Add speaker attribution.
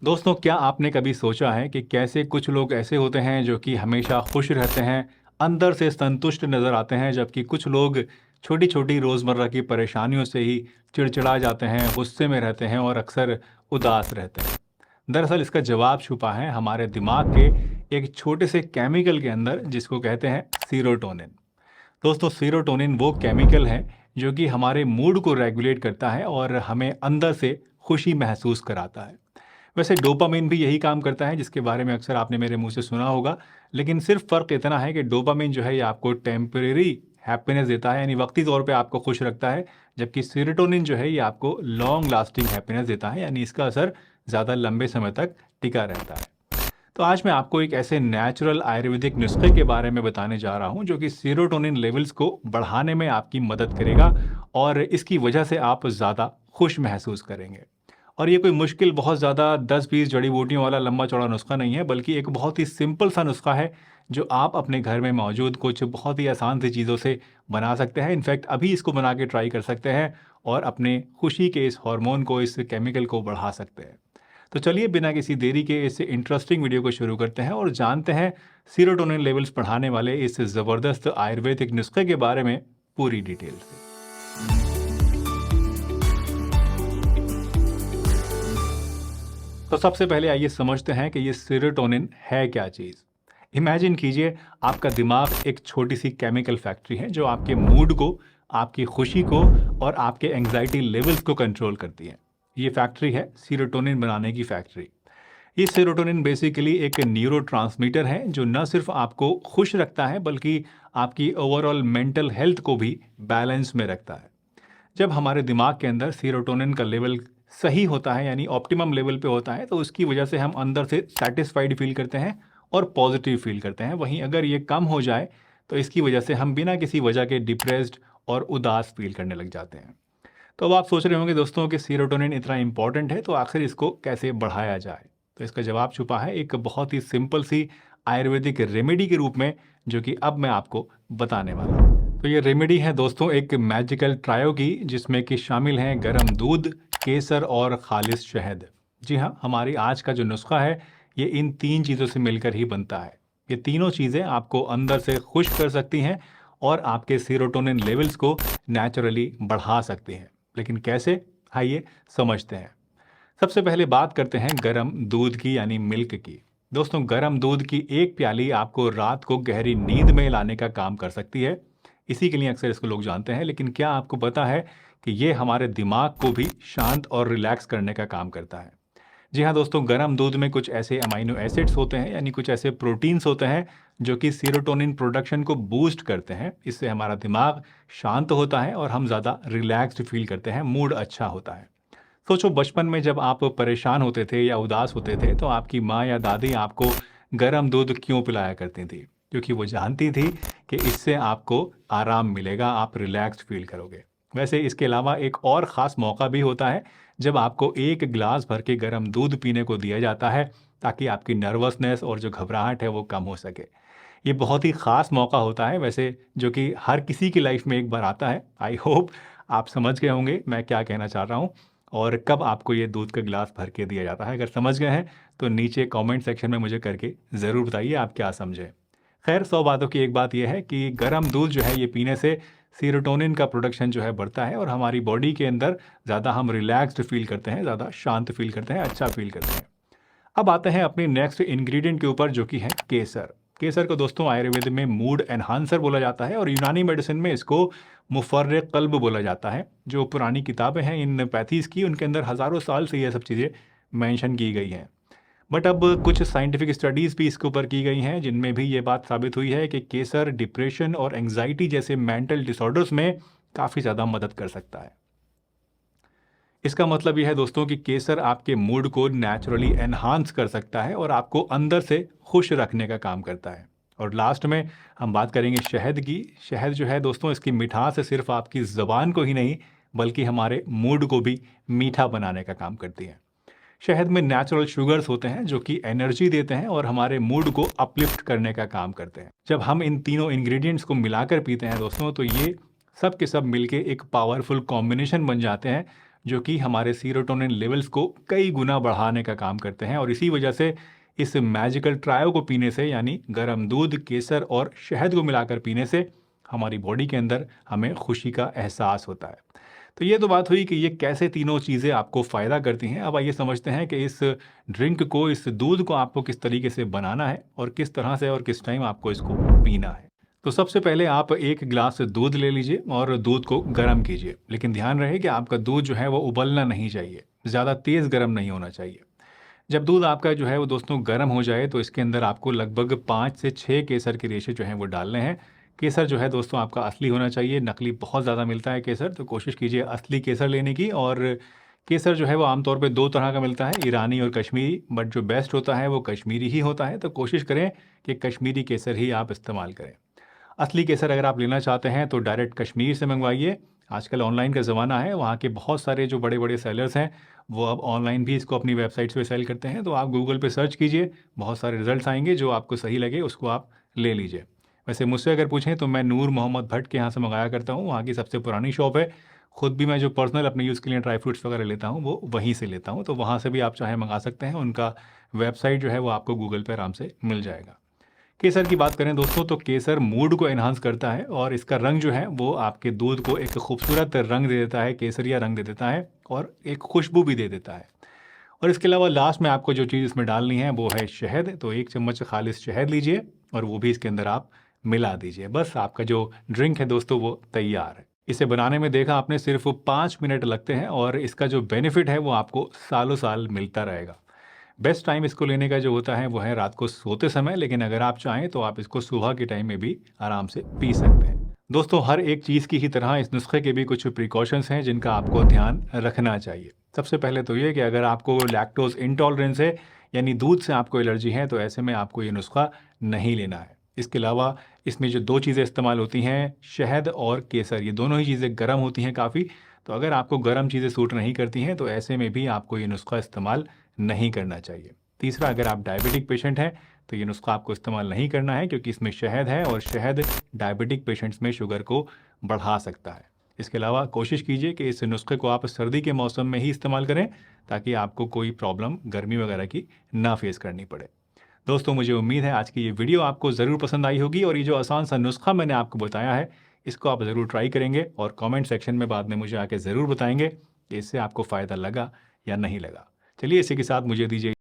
Speaker 1: दोस्तों, क्या आपने कभी सोचा है कि कैसे कुछ लोग ऐसे होते हैं जो कि हमेशा खुश रहते हैं, अंदर से संतुष्ट नज़र आते हैं, जबकि कुछ लोग छोटी-छोटी रोज़मर्रा की परेशानियों से ही चिड़चिड़ा जाते हैं, गुस्से में रहते हैं और अक्सर उदास रहते हैं। दरअसल इसका जवाब छुपा है हमारे दिमाग के एक छोटे से केमिकल के अंदर जिसको कहते हैं सीरोटोनिन। दोस्तों, सीरोटोनिन वो केमिकल है जो कि हमारे मूड को रेगुलेट करता है और हमें अंदर से खुशी महसूस कराता है। वैसे डोपामिन भी यही काम करता है जिसके बारे में अक्सर आपने मेरे मुंह से सुना होगा। लेकिन सिर्फ फ़र्क इतना है कि डोपामिन जो है ये आपको टेम्परेरी हैप्पीनेस देता है, यानी वक्ती तौर पे आपको खुश रखता है। जबकि सेरोटोनिन जो है ये आपको लॉन्ग लास्टिंग हैप्पीनेस देता है, यानी इसका असर ज़्यादा लंबे समय तक टिका रहता है। तो आज मैं आपको एक ऐसे नेचुरल आयुर्वेदिक नुस्खे के बारे में बताने जा रहा हूँ जो कि सेरोटोनिन लेवल्स को बढ़ाने में आपकी मदद करेगा और इसकी वजह से आप ज़्यादा खुश महसूस करेंगे। और ये कोई मुश्किल बहुत ज़्यादा 10-20 जड़ी-बूटियों वाला लंबा-चौड़ा नुस्खा नहीं है, बल्कि एक बहुत ही सिंपल सा नुस्खा है, जो आप अपने घर में मौजूद कुछ बहुत ही आसान सी चीज़ों से बना सकते हैं। इनफैक्ट अभी इसको बना के ट्राई कर सकते हैं और अपने खुशी के इस हार्मोन को, इस केमिकल को बढ़ा सकते हैं। तो चलिए बिना किसी देरी के इस इंटरेस्टिंग वीडियो को शुरू करते हैं और जानते हैं सेरोटोनिन लेवल्स बढ़ाने वाले इस ज़बरदस्त आयुर्वेदिक नुस्खे के बारे में पूरी डिटेल से। तो सबसे पहले आइए समझते हैं कि ये सेरोटोनिन है क्या चीज़। इमेजिन कीजिए आपका दिमाग एक छोटी सी केमिकल फैक्ट्री है जो आपके मूड को, आपकी खुशी को और आपके एंग्जाइटी लेवल्स को कंट्रोल करती है। ये फैक्ट्री है सेरोटोनिन बनाने की फैक्ट्री। ये सेरोटोनिन बेसिकली एक न्यूरोट्रांसमीटर है जो न सिर्फ आपको खुश रखता है बल्कि आपकी ओवरऑल मेंटल हेल्थ को भी बैलेंस में रखता है। जब हमारे दिमाग के अंदर सीरोटोनिन का लेवल सही होता है, यानी ऑप्टिमम लेवल पे होता है, तो उसकी वजह से हम अंदर से सेटिस्फाइड फील करते हैं और पॉजिटिव फील करते हैं। वहीं अगर ये कम हो जाए तो इसकी वजह से हम बिना किसी वजह के डिप्रेस्ड और उदास फील करने लग जाते हैं। तो अब आप सोच रहे होंगे दोस्तों कि सीरोटोनिन इतना इंपॉर्टेंट है, तो आखिर इसको कैसे बढ़ाया जाए। तो इसका जवाब छुपा है एक बहुत ही सिंपल सी आयुर्वेदिक रेमेडी के रूप में, जो कि अब मैं आपको बताने वाला हूँ। तो ये रेमेडी है दोस्तों एक मैजिकल ट्रायो की, जिसमें कि शामिल हैं गर्म दूध, केसर और खालिश शहद। जी हाँ, हमारी आज का जो नुस्खा है ये इन 3 चीज़ों से मिलकर ही बनता है। ये तीनों चीज़ें आपको अंदर से खुश कर सकती हैं और आपके सेरोटोनिन लेवल्स को नेचुरली बढ़ा सकती हैं। लेकिन कैसे? आइए समझते हैं। सबसे पहले बात करते हैं गरम दूध की, यानी मिल्क की। दोस्तों, गरम दूध की एक प्याली आपको रात को गहरी नींद में लाने का काम कर सकती है। इसी के लिए अक्सर इसको लोग जानते हैं। लेकिन क्या आपको पता है कि ये हमारे दिमाग को भी शांत और रिलैक्स करने का काम करता है। जी हाँ दोस्तों, गरम दूध में कुछ ऐसे अमाइनो एसिड्स होते हैं, यानी कुछ ऐसे प्रोटीन्स होते हैं जो कि सेरोटोनिन प्रोडक्शन को बूस्ट करते हैं। इससे हमारा दिमाग शांत होता है और हम ज़्यादा रिलैक्स्ड फील करते हैं, मूड अच्छा होता है। सोचो, बचपन में जब आप परेशान होते थे या उदास होते थे तो आपकी माँ या दादी आपको गर्म दूध क्यों पिलाया करती थी? क्योंकि वो जानती थी कि इससे आपको आराम मिलेगा, आप रिलैक्स्ड फील करोगे। वैसे इसके अलावा एक और ख़ास मौका भी होता है जब आपको एक गिलास भर के गर्म दूध पीने को दिया जाता है, ताकि आपकी नर्वसनेस और जो घबराहट है वो कम हो सके। ये बहुत ही ख़ास मौका होता है वैसे, जो कि हर किसी की लाइफ में एक बार आता है। आई होप आप समझ गए होंगे मैं क्या कहना चाह रहा हूँ और कब आपको ये दूध का गिलास भर के दिया जाता है। अगर समझ गए हैं तो नीचे कमेंट सेक्शन में मुझे करके ज़रूर बताइए आप क्या समझे। खैर, 100 बातों की एक बात यह है कि गर्म दूध जो है ये पीने से सीरोटोनिन का प्रोडक्शन जो है बढ़ता है और हमारी बॉडी के अंदर ज़्यादा हम रिलैक्स्ड फील करते हैं, ज़्यादा शांत फील करते हैं, अच्छा फील करते हैं। अब आते हैं अपनी नेक्स्ट इंग्रेडिएंट के ऊपर, जो कि है केसर। केसर को दोस्तों आयुर्वेद में मूड एनहांसर बोला जाता है और यूनानी मेडिसिन में इसको मुफर्रिक कल्ब बोला जाता है। जो पुरानी किताबें हैं इन पैथीज़ की, उनके अंदर हज़ारों साल से ये सब चीज़ें मेंशन की गई हैं। बट अब कुछ साइंटिफिक स्टडीज़ भी इसके ऊपर की गई हैं जिनमें भी ये बात साबित हुई है कि केसर डिप्रेशन और एंग्जाइटी जैसे मेंटल डिसऑर्डर्स में काफ़ी ज़्यादा मदद कर सकता है। इसका मतलब यह है दोस्तों कि केसर आपके मूड को नेचुरली एनहांस कर सकता है और आपको अंदर से खुश रखने का काम करता है। और लास्ट में हम बात करेंगे शहद की। शहद जो है दोस्तों, इसकी मिठास से सिर्फ आपकी ज़बान को ही नहीं बल्कि हमारे मूड को भी मीठा बनाने का काम करती है। शहद में नेचुरल शुगर्स होते हैं जो कि एनर्जी देते हैं और हमारे मूड को अपलिफ्ट करने का काम करते हैं। जब हम इन तीनों इंग्रेडिएंट्स को मिलाकर पीते हैं दोस्तों, तो ये सब के सब मिलके एक पावरफुल कॉम्बिनेशन बन जाते हैं जो कि हमारे सीरोटोनिन लेवल्स को कई गुना बढ़ाने का काम करते हैं। और इसी वजह से इस मैजिकल ट्रायो को पीने से, यानी गर्म दूध, केसर और शहद को मिलाकर पीने से हमारी बॉडी के अंदर हमें खुशी का एहसास होता है। तो ये तो बात हुई कि ये कैसे तीनों चीज़ें आपको फ़ायदा करती हैं। अब आइए समझते हैं कि इस ड्रिंक को, इस दूध को आपको किस तरीके से बनाना है और किस तरह से और किस टाइम आपको इसको पीना है। तो सबसे पहले आप 1 ग्लास दूध ले लीजिए और दूध को गर्म कीजिए। लेकिन ध्यान रहे कि आपका दूध जो है वो उबलना नहीं चाहिए, ज़्यादा तेज़ गर्म नहीं होना चाहिए। जब दूध आपका जो है वो दोस्तों गर्म हो जाए तो इसके अंदर आपको लगभग 5 से 6 केसर के रेशे जो हैं वो डालने हैं। केसर जो है दोस्तों आपका असली होना चाहिए, नकली बहुत ज़्यादा मिलता है केसर, तो कोशिश कीजिए असली केसर लेने की। और केसर जो है वो आमतौर पे 2 तरह का मिलता है, ईरानी और कश्मीरी, बट जो बेस्ट होता है वो कश्मीरी ही होता है। तो कोशिश करें कि कश्मीरी केसर ही आप इस्तेमाल करें। असली केसर अगर आप लेना चाहते हैं तो डायरेक्ट कश्मीर से मंगवाइए। आजकल ऑनलाइन का ज़माना है, वहाँ के बहुत सारे जो बड़े-बड़े सेलर्स हैं, वो अब ऑनलाइन भी इसको अपनी वेबसाइट्स पे सेल करते हैं। तो आप गूगल पे सर्च कीजिए, बहुत सारे रिज़ल्ट्स आएँगे, जो आपको सही लगे उसको आप ले लीजिए। वैसे मुझसे अगर पूछें तो मैं नूर मोहम्मद भट्ट के यहाँ से मंगाया करता हूँ, वहाँ की सबसे पुरानी शॉप है। खुद भी मैं जो पर्सनल अपने यूज़ के लिए ड्राई फ्रूट्स वगैरह लेता हूँ, वो वहीं से लेता हूँ। तो वहाँ से भी आप चाहे मंगा सकते हैं, उनका वेबसाइट जो है वो आपको गूगल पे आराम से मिल जाएगा। केसर की बात करें दोस्तों तो केसर मूड को एनहांस करता है और इसका रंग जो है वो आपके दूध को एक खूबसूरत रंग दे देता है, केसरिया रंग दे देता है और एक खुशबू भी दे देता है। और इसके अलावा लास्ट में आपको जो चीज़ इसमें डालनी है वो है शहद। तो 1 चम्मच खालिस शहद लीजिए और वो भी इसके अंदर आप मिला दीजिए। बस आपका जो ड्रिंक है दोस्तों वो तैयार है। इसे बनाने में देखा आपने सिर्फ 5 मिनट लगते हैं और इसका जो बेनिफिट है वो आपको सालों साल मिलता रहेगा। बेस्ट टाइम इसको लेने का जो होता है वो है रात को सोते समय, लेकिन अगर आप चाहें तो आप इसको सुबह के टाइम में भी आराम से पी सकते हैं। दोस्तों, हर एक चीज़ की ही तरह इस नुस्खे के भी कुछ प्रिकॉशंस हैं जिनका आपको ध्यान रखना चाहिए। सबसे पहले तो ये कि अगर आपको लैक्टोज इंटॉलरेंस है, यानी दूध से आपको एलर्जी है, तो ऐसे में आपको ये नुस्खा नहीं लेना है। इसके अलावा इसमें जो 2 चीज़ें इस्तेमाल होती हैं, शहद और केसर, ये दोनों ही चीज़ें गर्म होती हैं काफ़ी। तो अगर आपको गर्म चीज़ें सूट नहीं करती हैं तो ऐसे में भी आपको ये नुस्खा इस्तेमाल नहीं करना चाहिए। तीसरा, अगर आप डायबिटिक पेशेंट हैं तो ये नुस्खा आपको इस्तेमाल नहीं करना है, क्योंकि इसमें शहद है और शहद डायबिटिक पेशेंट्स में शुगर को बढ़ा सकता है। इसके अलावा कोशिश कीजिए कि इस नुस्खे को आप सर्दी के मौसम में ही इस्तेमाल करें, ताकि आपको कोई प्रॉब्लम गर्मी वगैरह की ना फेस करनी पड़े। दोस्तों, मुझे उम्मीद है आज की ये वीडियो आपको ज़रूर पसंद आई होगी और ये जो आसान सा नुस्खा मैंने आपको बताया है, इसको आप ज़रूर ट्राई करेंगे और कमेंट सेक्शन में बाद में मुझे आके ज़रूर बताएंगे कि इससे आपको फ़ायदा लगा या नहीं लगा। चलिए, इसी के साथ मुझे दीजिए